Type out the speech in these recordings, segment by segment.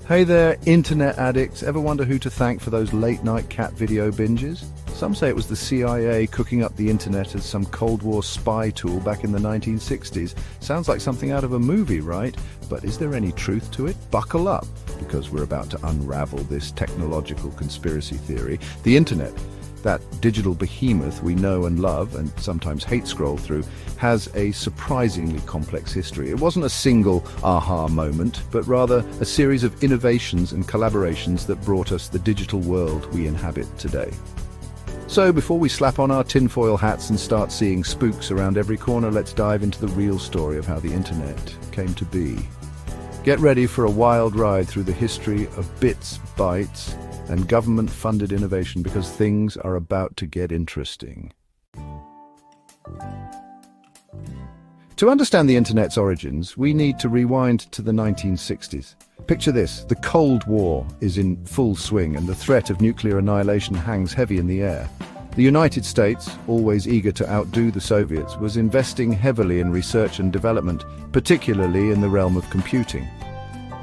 Hey there, internet addicts. Ever wonder who to thank for those late-night cat video binges? Some say it was the CIA cooking up the internet as some Cold War spy tool back in the 1960s. Sounds like something out of a movie, right? But is there any truth to it? Buckle up, because we're about to unravel this technological conspiracy theory. The internet, that digital behemoth we know and love and sometimes hate scroll through, has a surprisingly complex history. It wasn't a single aha moment, but rather a series of innovations and collaborations that brought us the digital world we inhabit today. So before we slap on our tinfoil hats and start seeing spooks around every corner, let's dive into the real story of how the internet came to be. Get ready for a wild ride through the history of bits, bytes, and government-funded innovation, because things are about to get interesting. To understand the internet's origins, we need to rewind to the 1960s. Picture this: the Cold War is in full swing and the threat of nuclear annihilation hangs heavy in the air. The United States, always eager to outdo the Soviets, was investing heavily in research and development, particularly in the realm of computing.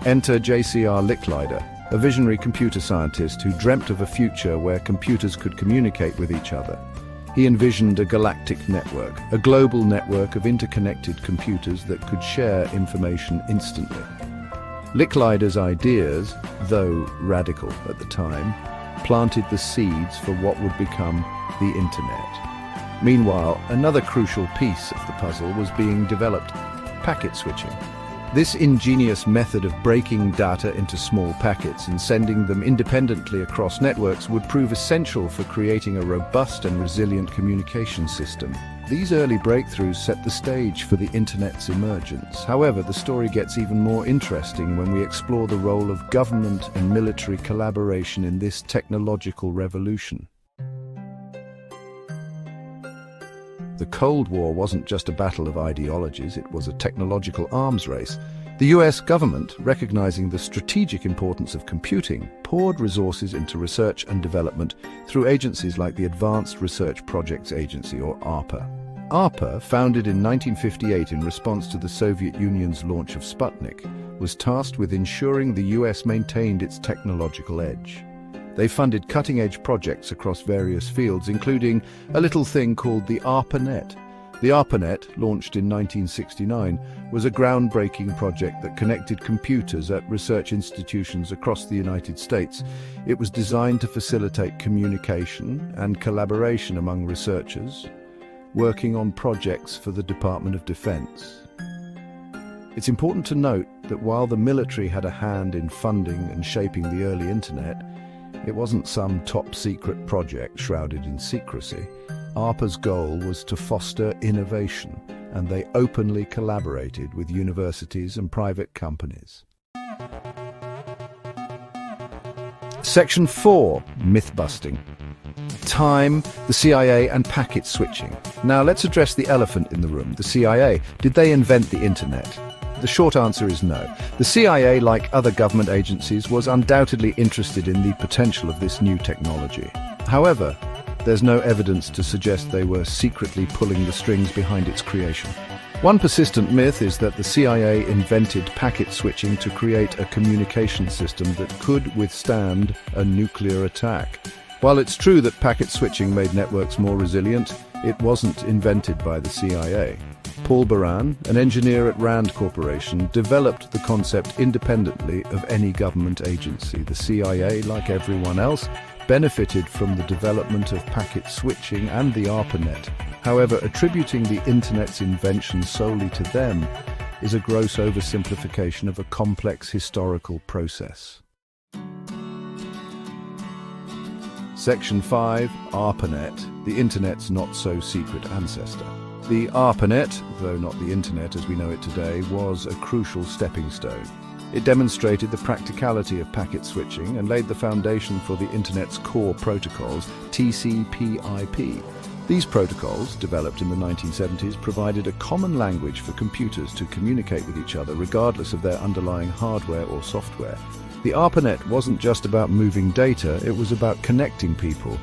Enter J.C.R. Licklider, a visionary computer scientist who dreamt of a future where computers could communicate with each other. He envisioned a galactic network, a global network of interconnected computers that could share information instantly. Licklider's ideas, though radical at the time, planted the seeds for what would become the Internet. Meanwhile, another crucial piece of the puzzle was being developed: packet switching. This ingenious method of breaking data into small packets and sending them independently across networks would prove essential for creating a robust and resilient communication system. These early breakthroughs set the stage for the Internet's emergence. However, the story gets even more interesting when we explore the role of government and military collaboration in this technological revolution. The Cold War wasn't just a battle of ideologies, it was a technological arms race. The US government, recognizing the strategic importance of computing, poured resources into research and development through agencies like the Advanced Research Projects Agency, or ARPA. ARPA, founded in 1958 in response to the Soviet Union's launch of Sputnik, was tasked with ensuring the US maintained its technological edge. They funded cutting-edge projects across various fields, including a little thing called the ARPANET. The ARPANET, launched in 1969, was a groundbreaking project that connected computers at research institutions across the United States. It was designed to facilitate communication and collaboration among researchers working on projects for the Department of Defense. It's important to note that while the military had a hand in funding and shaping the early Internet, it wasn't some top-secret project shrouded in secrecy. ARPA's goal was to foster innovation, and they openly collaborated with universities and private companies. Section 4. Myth-busting. Time, the CIA, and packet switching. Now let's address the elephant in the room, the CIA. Did they invent the Internet? The short answer is no. The CIA, like other government agencies, was undoubtedly interested in the potential of this new technology. However, there's no evidence to suggest they were secretly pulling the strings behind its creation. One persistent myth is that the CIA invented packet switching to create a communication system that could withstand a nuclear attack. While it's true that packet switching made networks more resilient, it wasn't invented by the CIA. Paul Baran, an engineer at Rand Corporation, developed the concept independently of any government agency. The CIA, like everyone else, benefited from the development of packet switching and the ARPANET. However, attributing the Internet's invention solely to them is a gross oversimplification of a complex historical process. Section 5. ARPANET, the Internet's not-so-secret ancestor. The ARPANET, though not the Internet as we know it today, was a crucial stepping stone. It demonstrated the practicality of packet switching and laid the foundation for the Internet's core protocols, TCP/IP. These protocols, developed in the 1970s, provided a common language for computers to communicate with each other regardless of their underlying hardware or software. The ARPANET wasn't just about moving data, it was about connecting people.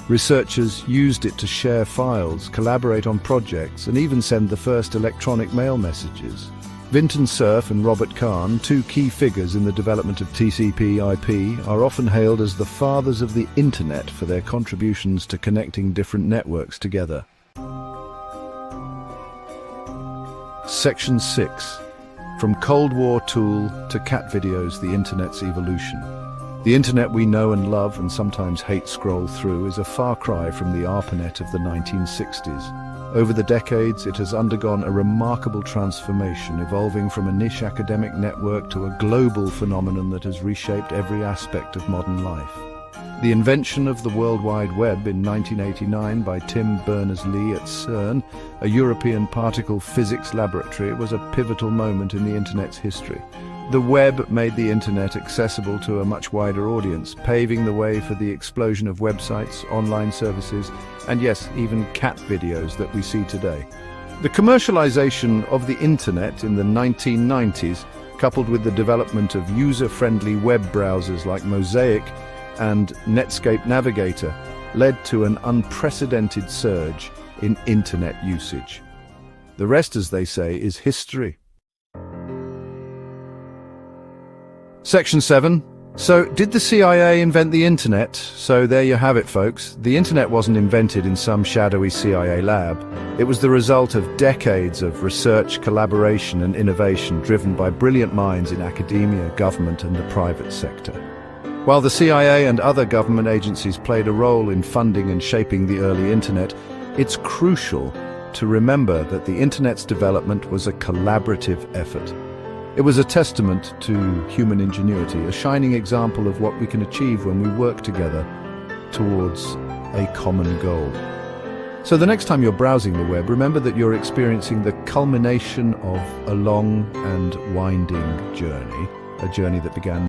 Researchers used it to share files, collaborate on projects, and even send the first electronic mail messages. Vinton Cerf and Robert Kahn, two key figures in the development of TCP/IP, are often hailed as the fathers of the Internet for their contributions to connecting different networks together. Section 6. From Cold War tool to cat videos, the Internet's evolution. The Internet we know and love and sometimes hate scroll through is a far cry from the ARPANET of the 1960s. Over the decades, it has undergone a remarkable transformation, evolving from a niche academic network to a global phenomenon that has reshaped every aspect of modern life. The invention of the World Wide Web in 1989 by Tim Berners-Lee at CERN, a European particle physics laboratory, was a pivotal moment in the Internet's history. The web made the Internet accessible to a much wider audience, paving the way for the explosion of websites, online services, and yes, even cat videos that we see today. The commercialization of the Internet in the 1990s, coupled with the development of user-friendly web browsers like Mosaic and Netscape Navigator, led to an unprecedented surge in Internet usage. The rest, as they say, is history. Section 7. So, did the CIA invent the Internet? So there you have it, folks. The Internet wasn't invented in some shadowy CIA lab. It was the result of decades of research, collaboration and innovation driven by brilliant minds in academia, government and the private sector. While the CIA and other government agencies played a role in funding and shaping the early Internet, it's crucial to remember that the Internet's development was a collaborative effort. It was a testament to human ingenuity, a shining example of what we can achieve when we work together towards a common goal. So the next time you're browsing the web, remember that you're experiencing the culmination of a long and winding journey, a journey that began